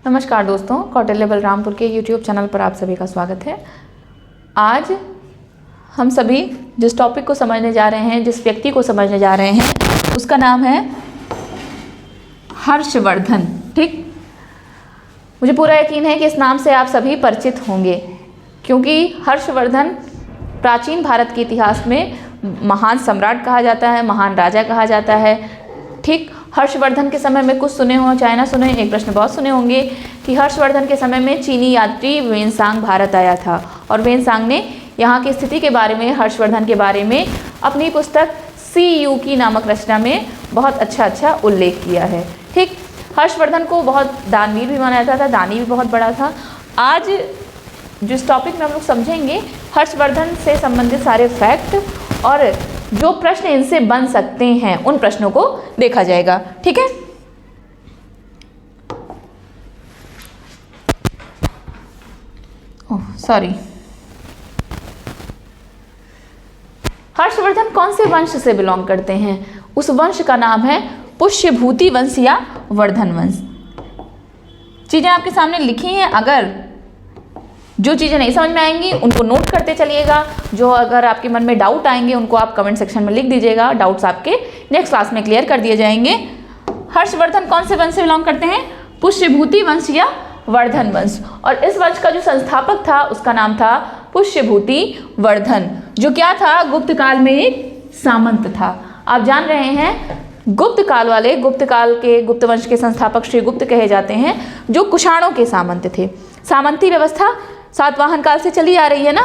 नमस्कार दोस्तों, कौटिल्य बलरामपुर के YouTube चैनल पर आप सभी का स्वागत है। आज हम सभी जिस टॉपिक को समझने जा रहे हैं, जिस व्यक्ति को समझने जा रहे हैं, उसका नाम है हर्षवर्धन। ठीक, मुझे पूरा यकीन है कि इस नाम से आप सभी परिचित होंगे, क्योंकि हर्षवर्धन प्राचीन भारत के इतिहास में महान सम्राट कहा जाता है, महान राजा कहा जाता है। ठीक, हर्षवर्धन के समय में कुछ सुने हो चाहे ना सुने, एक प्रश्न बहुत सुने होंगे कि हर्षवर्धन के समय में चीनी यात्री वेनसांग भारत आया था और वेनसांग ने यहाँ की स्थिति के बारे में, हर्षवर्धन के बारे में अपनी पुस्तक सी यू की नामक रचना में बहुत अच्छा उल्लेख किया है। ठीक, हर्षवर्धन को बहुत दानवीर भी माना जाता था, दानी भी बहुत बड़ा था। आज जिस टॉपिक में हम लोग समझेंगे हर्षवर्धन से संबंधित सारे फैक्ट और जो प्रश्न इनसे बन सकते हैं, उन प्रश्नों को देखा जाएगा। ठीक है, सॉरी, हर्षवर्धन कौन से वंश से बिलोंग करते हैं? उस वंश का नाम है पुष्यभूति वंश या वर्धन वंश। चीजें आपके सामने लिखी हैं, अगर जो चीज़ें नहीं समझ में आएंगी उनको नोट करते चलिएगा। जो अगर आपके मन में डाउट आएंगे उनको आप कमेंट सेक्शन में लिख दीजिएगा, डाउट्स आपके नेक्स्ट क्लास में क्लियर कर दिए जाएंगे। हर्षवर्धन कौन से वंश से बिलोंग करते हैं? पुष्यभूति वंश या वर्धन वंश। और इस वंश का जो संस्थापक था उसका नाम था पुष्यभूति वर्धन, जो क्या था? गुप्त काल में एक सामंत था। आप जान रहे हैं गुप्त काल वाले, गुप्त काल के गुप्त वंश के संस्थापक श्री गुप्त कहे जाते हैं, जो कुषाणों के सामंत थे। सामंती व्यवस्था सातवाहन काल से चली आ रही है ना,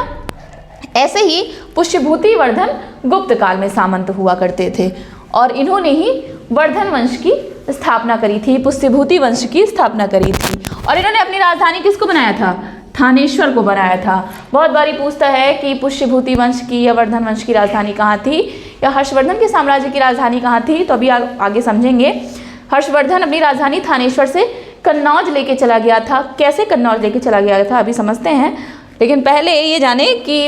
ऐसे ही पुष्यभूति वर्धन गुप्त काल में सामंत हुआ करते थे और इन्होंने ही वर्धन वंश की स्थापना करी थी, पुष्यभूति वंश की स्थापना करी थी। और इन्होंने अपनी राजधानी किसको बनाया था? थानेश्वर को बनाया था। बहुत बारी पूछता है कि पुष्यभूति वंश की या वर्धन वंश की राजधानी कहाँ थी, या हर्षवर्धन के साम्राज्य की राजधानी कहाँ थी, तो अभी आगे समझेंगे। हर्षवर्धन अपनी राजधानी थानेश्वर से कन्नौज लेके चला गया था। कैसे कन्नौज लेके चला गया था अभी समझते हैं, लेकिन पहले ये जाने कि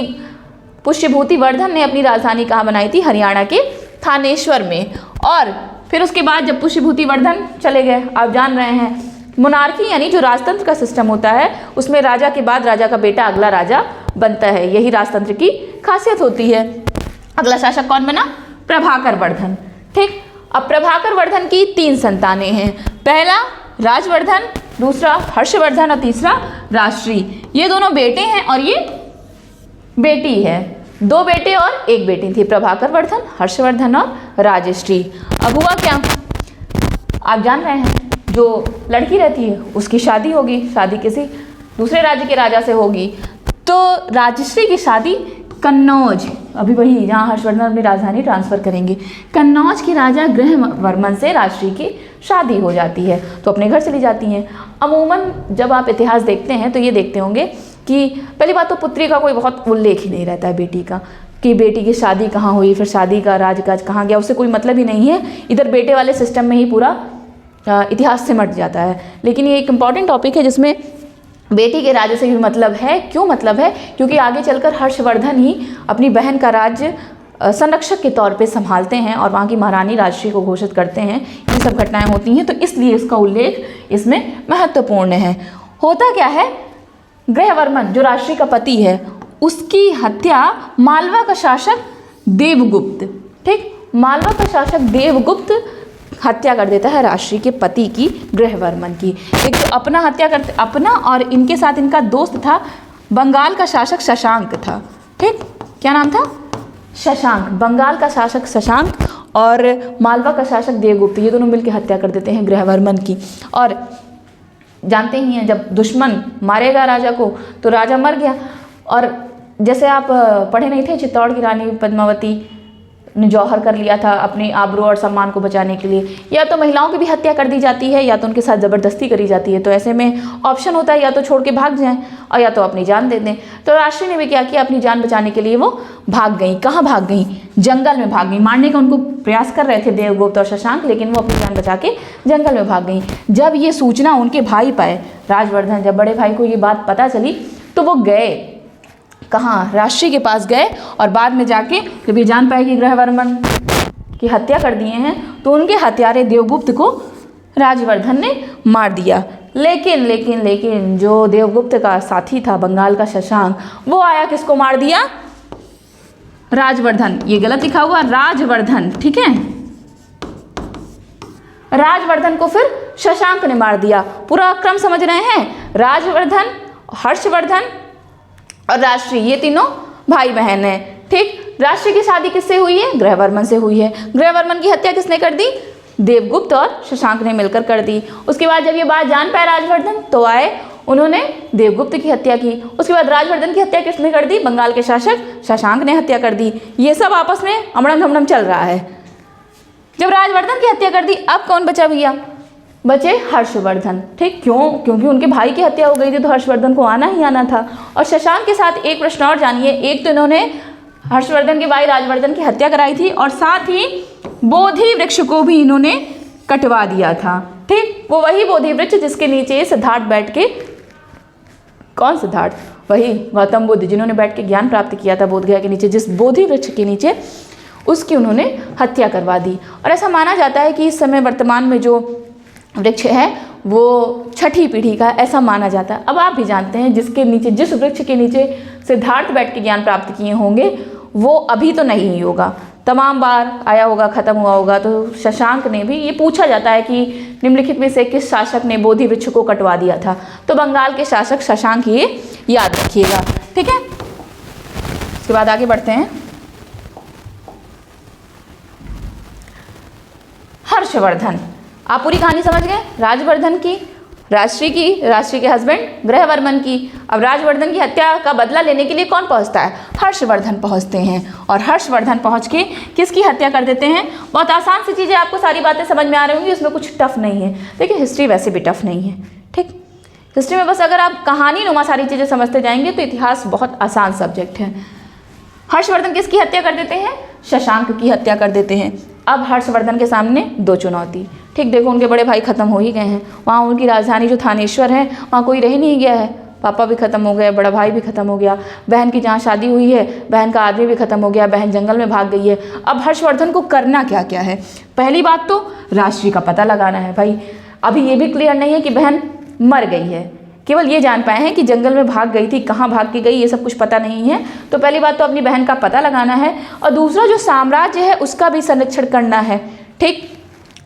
पुष्यभूति वर्धन ने अपनी राजधानी कहाँ बनाई थी? हरियाणा के थानेश्वर में। और फिर उसके बाद जब पुष्यभूति वर्धन चले गए, आप जान रहे हैं मोनार्की यानी जो राजतंत्र का सिस्टम होता है, उसमें राजा के बाद राजा का बेटा अगला राजा बनता है। यही राजतंत्र की खासियत होती है। अगला शासक कौन बना? प्रभाकर वर्धन। ठीक, अब प्रभाकर वर्धन की 3 संतानें हैं। पहला राजवर्धन, दूसरा हर्षवर्धन और तीसरा राजश्री। ये दोनों बेटे हैं और ये बेटी है। 2 बेटे और 1 बेटी थी, प्रभाकर वर्धन, हर्षवर्धन और राजश्री। अब हुआ क्या? आप जान रहे हैं जो लड़की रहती है उसकी शादी होगी, शादी किसी दूसरे राज्य के राजा से होगी। तो राजश्री की शादी कन्नौज, अभी वही जहाँ हर्षवर्धन अपनी राजधानी ट्रांसफर करेंगे, कन्नौज के राजा गृहवर्मन से राजश्री की शादी हो जाती है, तो अपने घर चली जाती हैं। अमूमन जब आप इतिहास देखते हैं तो ये देखते होंगे कि पहली बात तो पुत्री का कोई बहुत उल्लेख ही नहीं रहता है बेटी का, कि बेटी की शादी कहाँ हुई, फिर शादी का राजकाज कहाँ गया, उससे कोई मतलब ही नहीं है। इधर बेटे वाले सिस्टम में ही पूरा इतिहास सिमट जाता है। लेकिन ये एक इम्पॉर्टेंट टॉपिक है जिसमें बेटी के राज्य से भी मतलब है। क्यों मतलब है? क्योंकि आगे चलकर हर्षवर्धन ही अपनी बहन का राज्य संरक्षक के तौर पे संभालते हैं और वहाँ की महारानी राजश्री को घोषित करते हैं। ये सब घटनाएं होती हैं, तो इसलिए इसका उल्लेख इसमें महत्वपूर्ण है। होता क्या है, गृहवर्मन जो राजश्री का पति है, उसकी हत्या मालवा का शासक देवगुप्त, ठीक, मालवा का शासक देवगुप्त हत्या कर देता है राजश्री के पति की, गृहवर्मन की। एक तो अपना हत्या करते, अपना, और इनके साथ इनका दोस्त था बंगाल का शासक शशांक था। ठीक, क्या नाम था? शशांक। बंगाल का शासक शशांक और मालवा का शासक देवगुप्त, ये दोनों मिलकर हत्या कर देते हैं गृहवर्मन की। और जानते ही हैं जब दुश्मन मारेगा राजा को तो राजा मर गया। और जैसे आप पढ़े नहीं थे, चित्तौड़ की रानी पद्मावती ने जौहर कर लिया था अपने आबरू और सम्मान को बचाने के लिए। या तो महिलाओं की भी हत्या कर दी जाती है या तो उनके साथ ज़बरदस्ती करी जाती है। तो ऐसे में ऑप्शन होता है या तो छोड़ के भाग जाएं और या तो अपनी जान दे दें। तो राजश्री ने भी क्या किया, अपनी जान बचाने के लिए वो भाग गई। कहाँ भाग गई? जंगल में भाग गई। मारने का उनको प्रयास कर रहे थे देवगुप्त और शशांक, लेकिन वो अपनी जान बचा के जंगल में भाग गई। जब ये सूचना उनके भाई पाए, राजवर्धन, जब बड़े भाई को ये बात पता चली तो वो गए कहाँ? राजश्री के पास गए। और बाद में जाके जब ये जान पाए कि गृहवर्मन की हत्या कर दिए हैं तो उनके हत्यारे देवगुप्त को राजवर्धन ने मार दिया। लेकिन लेकिन लेकिन जो देवगुप्त का साथी था बंगाल का शशांक, वो आया किसको मार दिया? राजवर्धन। ये गलत लिखा हुआ, राजवर्धन, ठीक है। राजवर्धन को फिर शशांक ने मार दिया। पूरा क्रम समझ रहे हैं? राजवर्धन, हर्षवर्धन और राष्ट्री, ये तीनों भाई बहन हैं, ठीक। राष्ट्री की शादी किससे हुई है? ग्रहवर्मन से हुई है। ग्रहवर्मन की हत्या किसने कर दी? देवगुप्त और शशांक ने मिलकर कर दी। उसके बाद जब ये बात जान पाए राजवर्धन, तो आए, उन्होंने देवगुप्त की हत्या की। उसके बाद राजवर्धन की हत्या किसने कर दी? बंगाल के शासक शशांक ने हत्या कर दी। ये सब आपस में अमड़म धमड़म चल रहा है। जब राजवर्धन की हत्या कर दी, अब कौन बचा भैया? बचे हर्षवर्धन, ठीक। क्यों? क्योंकि उनके भाई की हत्या हो गई थी, तो हर्षवर्धन को आना ही आना था। और शशांक के साथ एक प्रश्न और जानिए, एक तो इन्होंने हर्षवर्धन के भाई राजवर्धन की हत्या कराई थी, और साथ ही बोधि वृक्ष को भी इन्होंने कटवा दिया था, ठीक। वो वही बोधि वृक्ष जिसके नीचे सिद्धार्थ बैठ के, कौन सिद्धार्थ? वही गौतम बुद्ध, जिन्होंने बैठ के ज्ञान प्राप्त किया था बोधगया के नीचे, जिस बोधि वृक्ष के नीचे, उसकी उन्होंने हत्या करवा दी। और ऐसा माना जाता है कि इस समय वर्तमान में जो वृक्ष है वो 6ठी पीढ़ी का, ऐसा माना जाता है। अब आप भी जानते हैं, जिसके नीचे, जिस वृक्ष के नीचे सिद्धार्थ बैठ के ज्ञान प्राप्त किए होंगे, वो अभी तो नहीं ही होगा, तमाम बार आया होगा, खत्म हुआ होगा। तो शशांक ने भी, ये पूछा जाता है कि निम्नलिखित में से किस शासक ने बोधि वृक्ष को कटवा दिया था? तो बंगाल के शासक शशांक, ये याद रखिएगा, ठीक है। उसके बाद आगे बढ़ते हैं। हर्षवर्धन, आप पूरी कहानी समझ गए? राजवर्धन की, राष्ट्री के हस्बैंड ग्रहवर्मन की। अब राजवर्धन की हत्या का बदला लेने के लिए कौन पहुंचता है? हर्षवर्धन पहुंचते हैं। और हर्षवर्धन पहुंच के किसकी हत्या कर देते हैं? बहुत आसान सी चीज़ें, आपको सारी बातें समझ में आ रही होंगी, उसमें कुछ टफ नहीं है। देखिए, हिस्ट्री वैसे भी टफ नहीं है, ठीक। हिस्ट्री में बस अगर आप कहानी नुमा सारी चीज़ें समझते जाएंगे तो इतिहास बहुत आसान सब्जेक्ट है। हर्षवर्धन किसकी हत्या कर देते हैं? शशांक की हत्या कर देते हैं। अब हर्षवर्धन के सामने दो चुनौती, ठीक। देखो, उनके बड़े भाई खत्म हो ही गए हैं, वहाँ उनकी राजधानी जो थानेश्वर है, वहाँ कोई रह नहीं गया है। पापा भी खत्म हो गए, बड़ा भाई भी खत्म हो गया, बहन की जहाँ शादी हुई है, बहन का आदमी भी खत्म हो गया, बहन जंगल में भाग गई है। अब हर्षवर्धन को करना क्या क्या है? पहली बात तो राष्ट्री का पता लगाना है भाई। अभी ये भी क्लियर नहीं है कि बहन मर गई है, केवल ये जान पाए हैं कि जंगल में भाग गई थी, कहाँ भाग के गई ये सब कुछ पता नहीं है। तो पहली बात तो अपनी बहन का पता लगाना है, और दूसरा जो साम्राज्य है उसका भी संरक्षण करना है, ठीक।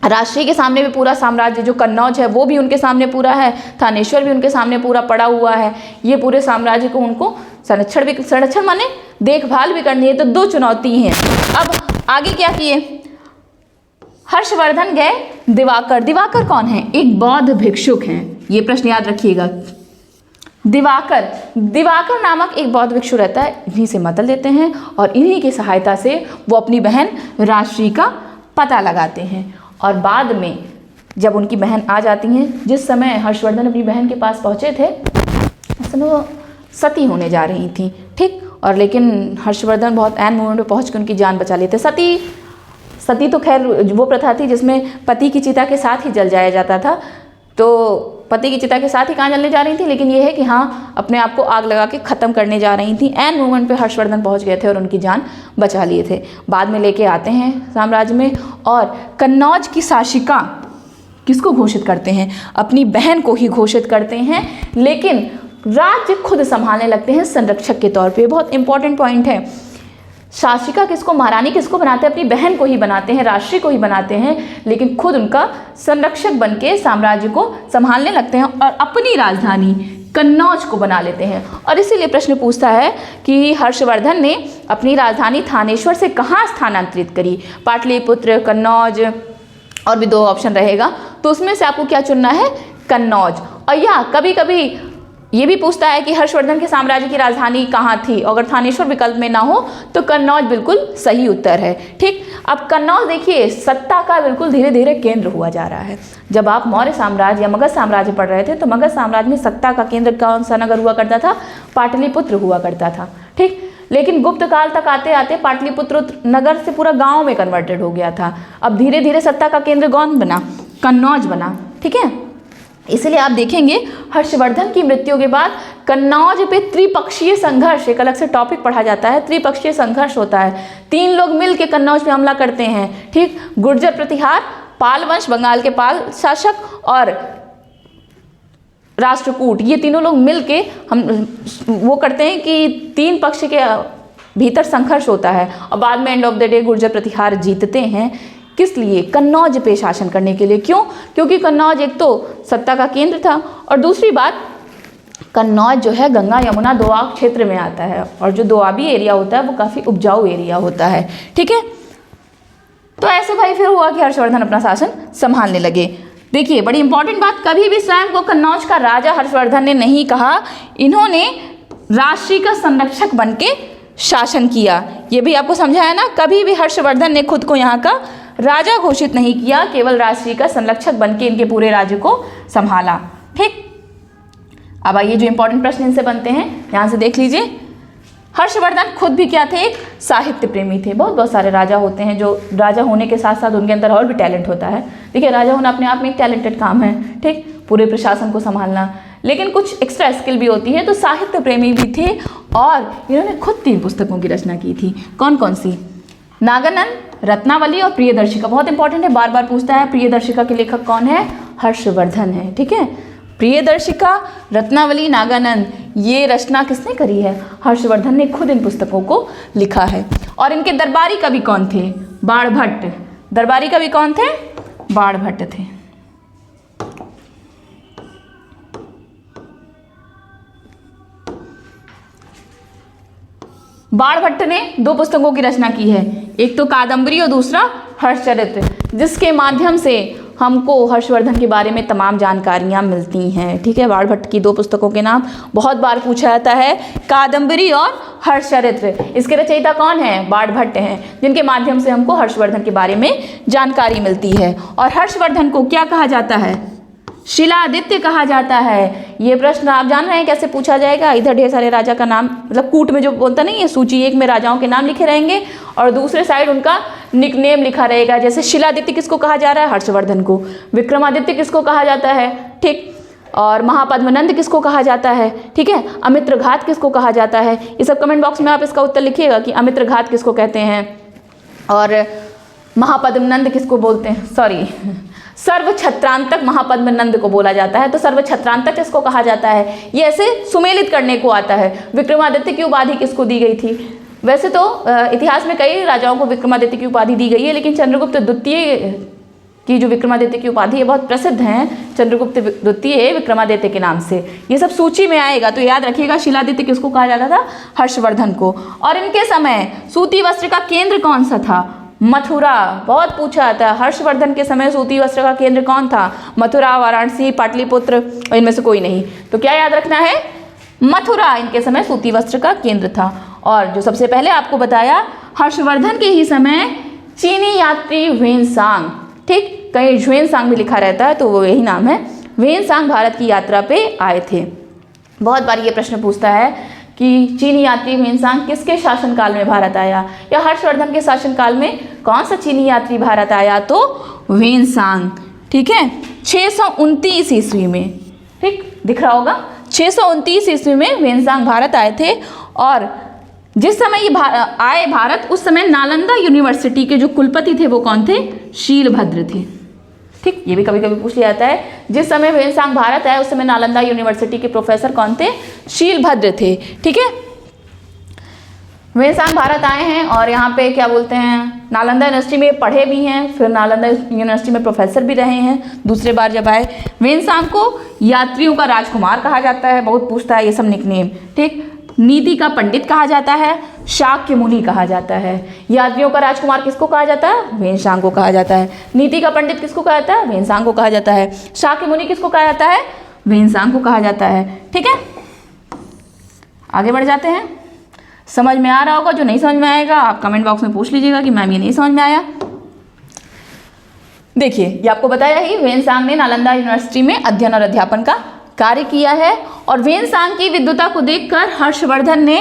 राष्ट्री के सामने भी पूरा साम्राज्य, जो कन्नौज है वो भी उनके सामने पूरा है, थानेश्वर भी उनके सामने पूरा पड़ा हुआ है। ये पूरे साम्राज्य को उनको संरक्षण माने देखभाल भी करनी है। तो दो चुनौती हैं। अब आगे क्या किए? हर्षवर्धन गए दिवाकर। दिवाकर कौन है? एक बौद्ध भिक्षुक हैं, ये प्रश्न याद रखिएगा। दिवाकर नामक एक बौद्ध भिक्षु रहता है, इन्हीं से मतल देते हैं, और इन्हीं की सहायता से वो अपनी बहन राष्ट्री का पता लगाते हैं। और बाद में जब उनकी बहन आ जाती हैं, जिस समय हर्षवर्धन अपनी बहन के पास पहुँचे थे, उस समय वो सती होने जा रही थी, ठीक। और लेकिन हर्षवर्धन बहुत ऐन मोमेंट में पहुँच के उनकी जान बचा लेते। सती तो खैर वो प्रथा थी जिसमें पति की चिता के साथ ही जल जाया जाता था, तो पति की चिता के साथ ही कहाँ जलने जा रही थी, लेकिन ये है कि हाँ, अपने आप को आग लगा के ख़त्म करने जा रही थी। ऐन मोमेंट पे हर्षवर्धन पहुंच गए थे और उनकी जान बचा लिए थे। बाद में लेके आते हैं साम्राज्य में, और कन्नौज की शासिका किसको घोषित करते हैं? अपनी बहन को ही घोषित करते हैं, लेकिन राज्य खुद संभालने लगते हैं संरक्षक के तौर पर। बहुत इंपॉर्टेंट पॉइंट है। शासिका किसको, महारानी किसको बनाते हैं? अपनी बहन को ही बनाते हैं, राष्ट्री को ही बनाते हैं, लेकिन खुद उनका संरक्षक बनके साम्राज्य को संभालने लगते हैं और अपनी राजधानी कन्नौज को बना लेते हैं। और इसीलिए प्रश्न पूछता है कि हर्षवर्धन ने अपनी राजधानी थानेश्वर से कहाँ स्थानांतरित करी? पाटलिपुत्र, कन्नौज, और भी दो ऑप्शन रहेगा, तो उसमें से आपको क्या चुनना है? कन्नौज। और या कभी कभी ये भी पूछता है कि हर्षवर्धन के साम्राज्य की राजधानी कहाँ थी, अगर थानेश्वर विकल्प में ना हो तो कन्नौज बिल्कुल सही उत्तर है, ठीक। अब कन्नौज देखिए सत्ता का बिल्कुल धीरे धीरे केंद्र हुआ जा रहा है। जब आप मौर्य साम्राज्य या मगध साम्राज्य पढ़ रहे थे, तो मगध साम्राज्य में सत्ता का केंद्र कौन सा नगर हुआ करता था? पाटलिपुत्र हुआ करता था, ठीक। लेकिन गुप्त काल तक आते आते पाटलिपुत्र नगर से पूरा गाँव में कन्वर्टेड हो गया था। अब धीरे धीरे सत्ता का केंद्र कौन बना? कन्नौज बना, ठीक है। इसलिए आप देखेंगे हर्षवर्धन की मृत्यु के बाद कन्नौज पे त्रिपक्षीय संघर्ष, एक अलग से टॉपिक पढ़ा जाता है, त्रिपक्षीय संघर्ष होता है। 3 लोग मिलकर कन्नौज पे हमला करते हैं, ठीक। गुर्जर प्रतिहार, पाल वंश, बंगाल के पाल शासक, और राष्ट्रकूट, ये तीनों लोग मिलके हम वो करते हैं कि तीन पक्ष के भीतर संघर्ष होता है और बाद में end of the day Gurjara Pratihara जीतते हैं। किस लिए? कन्नौज पे शासन करने के लिए। क्यों? क्योंकि कन्नौज एक तो सत्ता का केंद्र था और दूसरी बात कन्नौज जो है गंगा यमुना दोआब क्षेत्र में आता है और जो दोआबी एरिया होता है वो काफ़ी उपजाऊ एरिया होता है। ठीक है, तो ऐसे भाई फिर हुआ कि हर्षवर्धन अपना शासन संभालने लगे। देखिए बड़ी इंपॉर्टेंट बात, कभी भी स्वयं को कन्नौज का राजा हर्षवर्धन ने नहीं कहा, इन्होंने राष्ट्री का संरक्षक बन के शासन किया। ये भी आपको समझाया ना, कभी भी हर्षवर्धन ने खुद को यहाँ का राजा घोषित नहीं किया, केवल राष्ट्री का संरक्षक बन के इनके पूरे राज्य को संभाला। ठीक, अब आइए जो इंपॉर्टेंट प्रश्न इनसे बनते हैं यहाँ से देख लीजिए। हर्षवर्धन खुद भी क्या थे? एक साहित्य प्रेमी थे। बहुत सारे राजा होते हैं जो राजा होने के साथ साथ उनके अंदर और भी टैलेंट होता है। देखिए राजा होना अपने आप में एक टैलेंटेड काम है, ठीक, पूरे प्रशासन को संभालना, लेकिन कुछ एक्स्ट्रा स्किल भी होती है। तो साहित्य प्रेमी भी थे और इन्होंने खुद 3 पुस्तकों की रचना की थी। कौन कौन सी? नागानंद, रत्नावली और प्रियदर्शिका। बहुत इंपॉर्टेंट है, बार बार पूछता है प्रियदर्शिका के लेखक कौन है? हर्षवर्धन है। ठीक है, प्रियदर्शिका, रत्नावली, नागानंद, ये रचना किसने करी है? हर्षवर्धन ने खुद इन पुस्तकों को लिखा है। और इनके दरबारी कवि कौन थे? बाणभट्ट। दरबारी कवि कौन थे? बाणभट्ट थे। बाणभट्ट ने 2 पुस्तकों की रचना की है, एक तो कादम्बरी और दूसरा हर्षचरित्र, जिसके माध्यम से हमको हर्षवर्धन के बारे में तमाम जानकारियाँ मिलती हैं। ठीक है, बाणभट्ट की 2 पुस्तकों के नाम बहुत बार पूछा जाता है, कादम्बरी और हर्षचरित्र। इसके रचयिता कौन है? बाणभट्ट हैं, जिनके माध्यम से हमको हर्षवर्धन के बारे में जानकारी मिलती है। और हर्षवर्धन को क्या कहा जाता है? शिलादित्य कहा जाता है। ये प्रश्न आप जान रहे हैं कैसे पूछा जाएगा? इधर ढेर सारे राजा का नाम, मतलब कूट में जो बोलता नहीं है, सूची 1 में राजाओं के नाम लिखे रहेंगे और दूसरे साइड उनका निकनेम लिखा रहेगा। जैसे शिलादित्य किसको कहा जा रहा है? हर्षवर्धन को। विक्रमादित्य किसको कहा जाता है? ठीक, और महापद्मनंद किसको कहा जाता है? ठीक है, अमित्रघात किसको कहा जाता है? ये सब कमेंट बॉक्स में आप इसका उत्तर लिखिएगा कि अमित्रघात किसको कहते हैं और महापद्मनंद किसको बोलते हैं। सॉरी, सर्वछत्रांतक महापद्मनंद को बोला जाता है। तो सर्वछत्रांतक किसको कहा जाता है? ये ऐसे सुमेलित करने को आता है। विक्रमादित्य की उपाधि किसको दी गई थी? वैसे तो इतिहास में कई राजाओं को विक्रमादित्य की उपाधि दी गई है, लेकिन चंद्रगुप्त द्वितीय की जो विक्रमादित्य की उपाधि है बहुत प्रसिद्ध हैं, चंद्रगुप्त द्वितीय विक्रमादित्य के नाम से। ये सब सूची में आएगा, तो याद रखिएगा शिलादित्य किसको कहा जाता था? हर्षवर्धन को। और इनके समय सूती वस्त्र का केंद्र कौन सा था? मथुरा। बहुत पूछा जाता है, हर्षवर्धन के समय सूती वस्त्र का केंद्र कौन था? मथुरा, वाराणसी, पाटलिपुत्र, इनमें से कोई नहीं। तो क्या याद रखना है? मथुरा इनके समय सूती वस्त्र का केंद्र था। और जो सबसे पहले आपको बताया, हर्षवर्धन के ही समय चीनी यात्री ह्वेनसांग, ठीक, कहीं ह्वेनसांग भी लिखा रहता है तो वो यही नाम है, ह्वेनसांग भारत की यात्रा पे आए थे। बहुत बार ये प्रश्न पूछता है कि चीनी यात्री ह्वेनसांग किसके शासनकाल में भारत आया, या हर्षवर्धन के शासनकाल में कौन सा चीनी यात्री भारत आया? तो ह्वेनसांग। ठीक है, 629 ईस्वी में, ठीक दिख रहा होगा, 629 ईस्वी में ह्वेनसांग भारत आए थे। और जिस समय ये आए भारत, उस समय नालंदा यूनिवर्सिटी के जो कुलपति थे वो कौन थे? शीलभद्र थे। ठीक, ये भी कभी कभी पूछ लिया जाता है। जिस समय ह्वेनसांग भारत आए उस समय नालंदा यूनिवर्सिटी के प्रोफेसर कौन थे? शीलभद्र थे। ठीक है, ह्वेनसांग भारत आए हैं और यहाँ पे क्या बोलते हैं, नालंदा यूनिवर्सिटी में पढ़े भी हैं, फिर नालंदा यूनिवर्सिटी में प्रोफेसर भी रहे हैं दूसरे बार जब आए। ह्वेनसांग को यात्रियों का राजकुमार कहा जाता है, बहुत पूछता है ये सब निकनेम। ठीक, नीति का पंडित कहा जाता है, शाक्य मुनि कहा जाता है। यात्रियों का राजकुमार किसको कहा जाता है? ह्वेनसांग को कहा जाता है। नीति का पंडित किसको कहा जाता है? ह्वेनसांग को कहा जाता है। शाक्य मुनि किसको कहा जाता है? ह्वेनसांग को कहा जाता है। ठीक है, आगे बढ़ जाते हैं। समझ में आ रहा होगा, जो नहीं समझ में आएगा आप कमेंट बॉक्स में पूछ लीजिएगा कि मैम ये नहीं समझ में आया। देखिए, ये आपको बताया ही, ह्वेनसांग ने नालंदा यूनिवर्सिटी में अध्ययन और अध्यापन का कार्य किया है। और ह्वेनसांग की विद्वता को देखकर हर्षवर्धन ने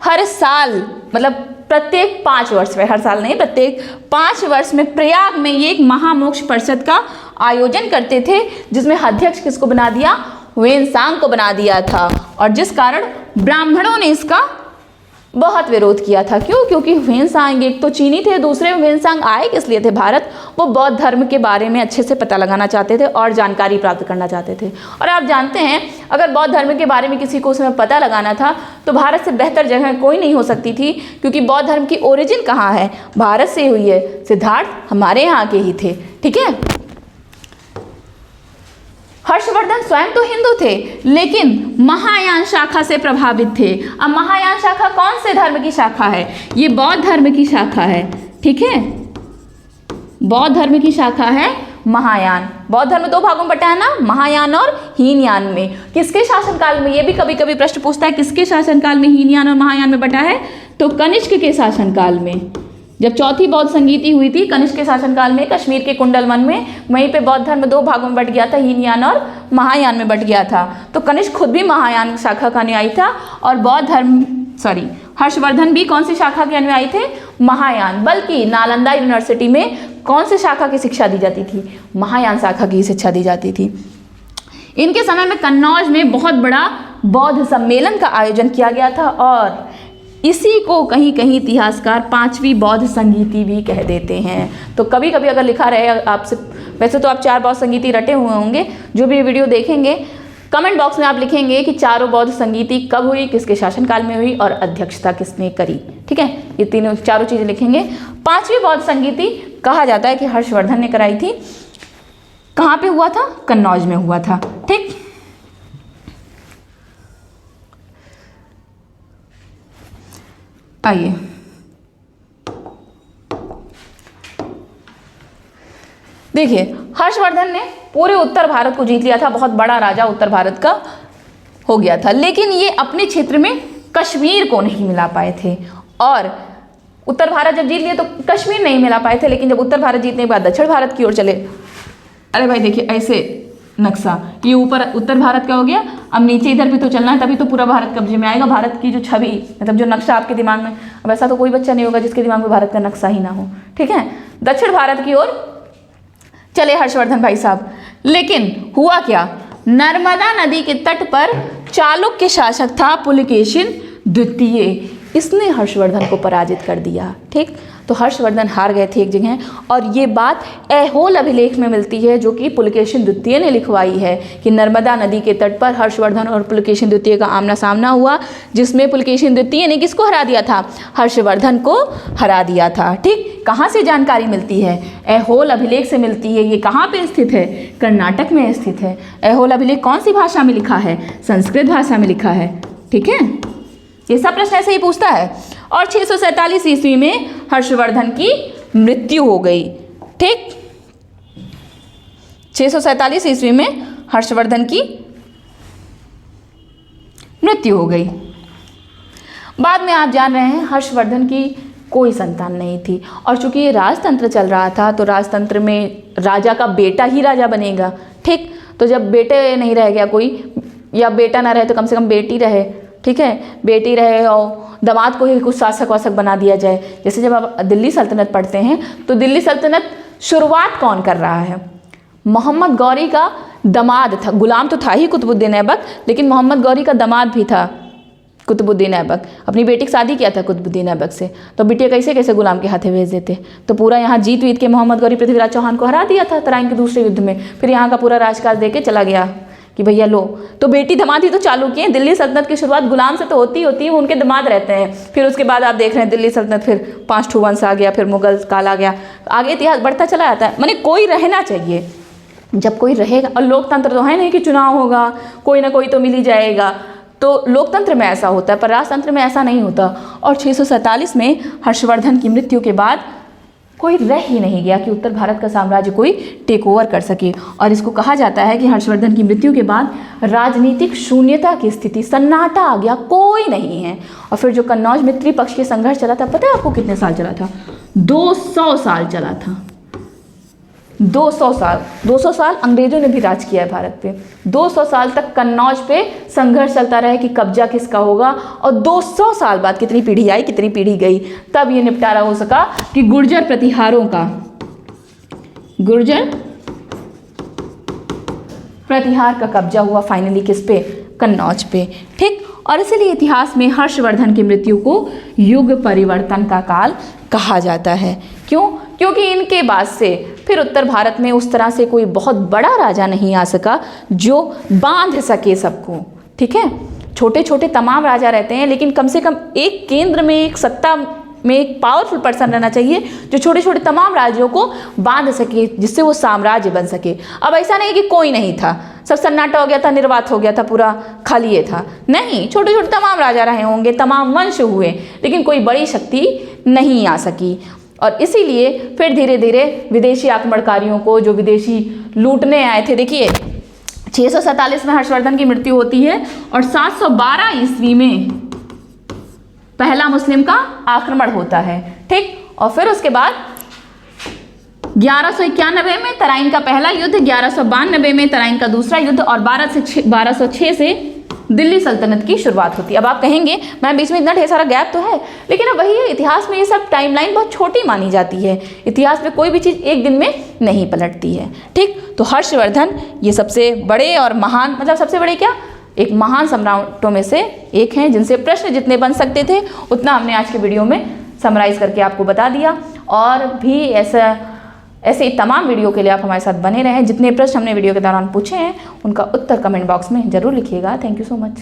हर साल, मतलब प्रत्येक 5 वर्ष में, हर साल नहीं, प्रत्येक 5 वर्ष में प्रयाग में ये एक महामोक्ष परिषद का आयोजन करते थे, जिसमें अध्यक्ष किसको बना दिया? ह्वेनसांग को बना दिया था। और जिस कारण ब्राह्मणों ने इसका बहुत विरोध किया था। क्यों? क्योंकि ह्वेनसांग एक तो चीनी थे, दूसरे ह्वेनसांग आए किस लिए थे भारत? वो बौद्ध धर्म के बारे में अच्छे से पता लगाना चाहते थे और जानकारी प्राप्त करना चाहते थे। और आप जानते हैं अगर बौद्ध धर्म के बारे में किसी को उसमें पता लगाना था तो भारत से बेहतर जगह कोई नहीं हो सकती थी, क्योंकि बौद्ध धर्म की ओरिजिन कहाँ है? भारत से हुई है। सिद्धार्थ हमारे यहाँ के ही थे। ठीक है। हर्षवर्धन स्वयं तो हिंदू थे लेकिन महायान शाखा से प्रभावित थे। अब महायान शाखा कौन से धर्म की शाखा है? ये बौद्ध धर्म की शाखा है। ठीक है, बौद्ध धर्म की शाखा है महायान। बौद्ध धर्म दो भागों में बटा है ना, महायान और हीनयान में। किसके शासनकाल में? ये भी कभी कभी प्रश्न पूछता है, किसके शासनकाल में हीनयान और महायान में बटा है? तो कनिष्क के शासनकाल में। जब चौथी बौद्ध संगीति हुई थी कनिष्क के शासनकाल में, कश्मीर के कुंडलवन में, वहीं पे बौद्ध धर्म दो भागों में बट गया था, हीनयान और महायान में बट गया था। तो कनिष्क खुद भी महायान शाखा का अनुयायी था और बौद्ध धर्म हर्षवर्धन भी कौन सी शाखा के अनुयायी थे? महायान। बल्कि नालंदा यूनिवर्सिटी में कौन सी शाखा की शिक्षा दी जाती थी? महायान शाखा की शिक्षा दी जाती थी। इनके समय में कन्नौज में बहुत बड़ा बौद्ध सम्मेलन का आयोजन किया गया था और इसी को कहीं कहीं इतिहासकार पांचवी बौद्ध संगीति भी कह देते हैं। तो कभी कभी अगर लिखा रहे आपसे, वैसे तो आप 4 बौद्ध संगीति रटे हुए होंगे, जो भी वीडियो देखेंगे कमेंट बॉक्स में आप लिखेंगे कि चारों बौद्ध संगीति कब हुई, किसके शासनकाल में हुई और अध्यक्षता किसने करी। ठीक है, ये तीनों चारों चीज़ें लिखेंगे। 5वीं बौद्ध संगीति कहा जाता है कि हर्षवर्धन ने कराई थी। कहाँ पे हुआ था? कन्नौज में हुआ था। ठीक, आइए देखिए, हर्षवर्धन ने पूरे उत्तर भारत को जीत लिया था, बहुत बड़ा राजा उत्तर भारत का हो गया था, लेकिन ये अपने क्षेत्र में कश्मीर को नहीं मिला पाए थे। और उत्तर भारत जब जीत लिए तो कश्मीर नहीं मिला पाए थे, लेकिन जब उत्तर भारत जीतने के बाद दक्षिण भारत की ओर चले। अरे भाई देखिए ऐसे नक्शा, ये ऊपर उत्तर भारत का हो गया, अब नीचे इधर भी तो चलना है, तभी तो पूरा भारत कब्जे में आएगा। भारत की जो छवि, मतलब जो नक्शा आपके दिमाग में, अब ऐसा तो कोई बच्चा नहीं होगा जिसके दिमाग में भारत का नक्शा ही ना हो। ठीक है, दक्षिण भारत की ओर चले हर्षवर्धन भाई साहब। लेकिन हुआ क्या? नर्मदा नदी के तट पर चालुक्य शासक था पुलकेशिन द्वितीय, इसने हर्षवर्धन को पराजित कर दिया। ठीक, तो हर्षवर्धन हार गए थे एक जगह, और ये बात ऐहोल अभिलेख में मिलती है जो कि पुलकेशिन द्वितीय ने लिखवाई है कि नर्मदा नदी के तट पर हर्षवर्धन और पुलकेशिन द्वितीय का आमना सामना हुआ, जिसमें पुलकेशिन द्वितीय ने किसको हरा दिया था? हर्षवर्धन को हरा दिया था। ठीक, कहाँ से जानकारी मिलती है? ऐहोल अभिलेख से मिलती है। ये कहाँ पे स्थित है? कर्नाटक में स्थित है। ऐहोल अभिलेख कौन सी भाषा में लिखा है? संस्कृत भाषा में लिखा है। ठीक है, ये सब प्रश्न ऐसे ही पूछता है। और 647 ईस्वी में हर्षवर्धन की मृत्यु हो गई। ठीक, 647 ईस्वी में हर्षवर्धन की मृत्यु हो गई। बाद में आप जान रहे हैं हर्षवर्धन की कोई संतान नहीं थी, और चूंकि ये राजतंत्र चल रहा था तो राजतंत्र में राजा का बेटा ही राजा बनेगा। ठीक, तो जब बेटे नहीं रह गया कोई, या बेटा ना रहे तो कम से कम बेटी रहे। ठीक है, बेटी रहे और दामाद को ही कुछ शासक वासक बना दिया जाए। जैसे जब आप दिल्ली सल्तनत पढ़ते हैं तो दिल्ली सल्तनत शुरुआत कौन कर रहा है? मोहम्मद गौरी का दामाद था। गुलाम तो था ही कुतुबुद्दीन ऐबक, लेकिन मोहम्मद गौरी का दामाद भी था कुतुबुद्दीन ऐबक। अपनी बेटी की शादी किया था कुतुबुद्दीन ऐबक से, तो बिटिया कैसे कैसे गुलाम के हाथे भेज देते? तो पूरा यहाँ जीत वीत के मोहम्मद गौरी पृथ्वीराज चौहान को हरा दिया था तराइन के दूसरे युद्ध में। फिर यहाँ का पूरा राजकाज दे के चला गया कि भैया लो। तो बेटी दामाद ही तो चालू किए। दिल्ली सल्तनत की शुरुआत गुलाम से तो होती है, वो उनके दामाद रहते हैं। फिर उसके बाद आप देख रहे हैं दिल्ली सल्तनत, फिर 5 वंश आ गया, फिर मुगल काल आ गया, आगे इतिहास बढ़ता चला जाता है। माने कोई रहना चाहिए, जब कोई रहेगा। और लोकतंत्र तो है नहीं कि चुनाव होगा, कोई ना कोई तो मिल ही जाएगा। तो लोकतंत्र में ऐसा होता है, पर राजतंत्र में ऐसा नहीं होता। और 647 में हर्षवर्धन की मृत्यु के बाद कोई रह ही नहीं गया कि उत्तर भारत का साम्राज्य कोई टेक ओवर कर सके। और इसको कहा जाता है कि हर्षवर्धन की मृत्यु के बाद राजनीतिक शून्यता की स्थिति, सन्नाटा आ गया, कोई नहीं है। और फिर जो कन्नौज में त्रिपक्षीय के संघर्ष चला था, पता है आपको कितने साल चला था? 200 साल चला था। 200 साल अंग्रेजों ने भी राज किया है भारत पे। 200 साल तक कन्नौज पे संघर्ष चलता रहा कि कब्जा किसका होगा। और 200 साल बाद कितनी पीढ़ी आई, कितनी पीढ़ी गई, तब ये निपटारा हो सका कि गुर्जर प्रतिहारों का, गुर्जर प्रतिहार का कब्जा हुआ फाइनली किस पे? कन्नौज पे। ठीक, और इसीलिए इतिहास में हर्षवर्धन की मृत्यु को युग परिवर्तन का काल कहा जाता है। क्यों? क्योंकि इनके बाद से फिर उत्तर भारत में उस तरह से कोई बहुत बड़ा राजा नहीं आ सका जो बांध सके सबको। ठीक है, छोटे छोटे तमाम राजा रहते हैं, लेकिन कम से कम एक केंद्र में, एक सत्ता में एक पावरफुल पर्सन रहना चाहिए जो छोटे छोटे तमाम राज्यों को बांध सके, जिससे वो साम्राज्य बन सके। अब ऐसा नहीं कि कोई नहीं था, सब सन्नाटा हो गया था, निर्वात हो गया था, पूरा खाली ये था, नहीं, छोटे छोटे तमाम राजा रहे होंगे, तमाम वंश हुए, लेकिन कोई बड़ी शक्ति नहीं आ सकी। और इसीलिए फिर धीरे धीरे विदेशी आक्रमणकारियों को, जो विदेशी लूटने आए थे, देखिए 647 में हर्षवर्धन की मृत्यु होती है और 712 ईस्वी में पहला मुस्लिम का आक्रमण होता है। ठीक, और फिर उसके बाद 1191 में तराइन का पहला युद्ध, 1192 में तराइन का दूसरा युद्ध और 1206 से दिल्ली सल्तनत की शुरुआत होती है। अब आप कहेंगे मैम बीच में इतना ढेर सारा गैप तो है, लेकिन अब वही है, इतिहास में ये सब टाइमलाइन बहुत छोटी मानी जाती है। इतिहास में कोई भी चीज़ एक दिन में नहीं पलटती है। ठीक, तो हर्षवर्धन ये सबसे बड़े और महान, मतलब सबसे बड़े क्या, एक महान सम्राटों में से एक हैं, जिनसे प्रश्न जितने बन सकते थे उतना हमने आज के वीडियो में समराइज करके आपको बता दिया। और भी ऐसे तमाम वीडियो के लिए आप हमारे साथ बने रहें। जितने प्रश्न हमने वीडियो के दौरान पूछे हैं उनका उत्तर कमेंट बॉक्स में ज़रूर लिखिएगा। Thank you so much.